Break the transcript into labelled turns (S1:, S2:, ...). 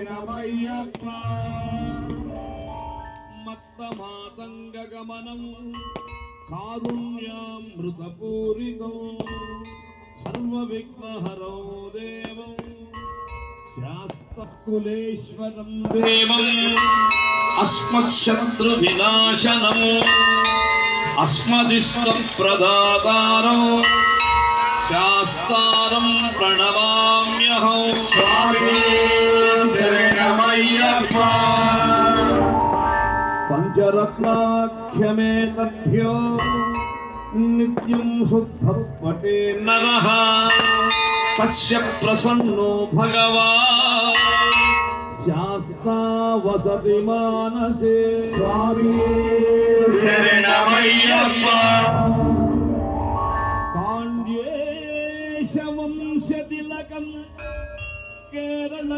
S1: శరణమయ్యప్ప మత్తమాతంగగమనం కారుణ్యామృతపూరితం సర్వవిఘ్నహరో దేవం శాస్త్రకులేశ్వరం దేవం అస్మశత్రు వినాశనం అస్మదిష్టప్రదాతారం శాస్తారం ప్రణమామ్యహం స్వామి శరణమయ్యప్ప పంచరత్నాఖ్యమేతభ్యో నిత్యం శుద్ధపటే నరః తస్య ప్రసన్నో భగవాన్ శాస్తా వసతి మానసే స్వామి శరణమయ్యప్ప పాండ్యేశ వంశతిలకం కేరళ